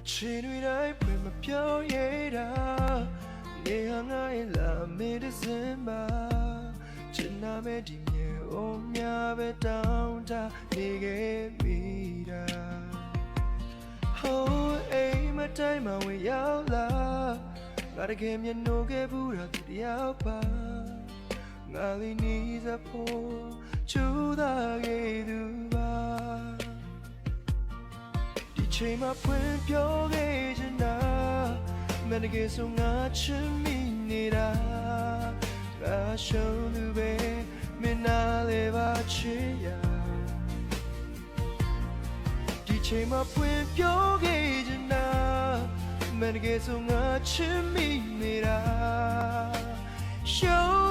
ချင်းတွေတိုင်းဖွင့်မပြောရတာနေဟာငါရဲ့လာမေဒီဇင်ဘာချင်နာမဲ့ဒီမြေအိုးများပဲတောင်းတနေခဲ့မိတာဟိုးအိမ်မတိုင်းမှာဝင်ရောက်လာငါတကယ်မျက်နှာခဲ့ဘူးတာသူတယောက်ပါငါလေးနေစဖို့ချူတာခဲ့သူပါဒီချိန်မှာဖွင့်ပြောခဲ့ချင်တာမင်းတကယ်ဆိုငါချစ်မိနေတာငါရှုံးသူပဲမင်းနာလေပါချစ်ရဒီချိန်မှာဖွင့်ပြောခဲ့ချင်တာမင်းတကယ်ဆိုငါချစ်မိနေတာရှုံး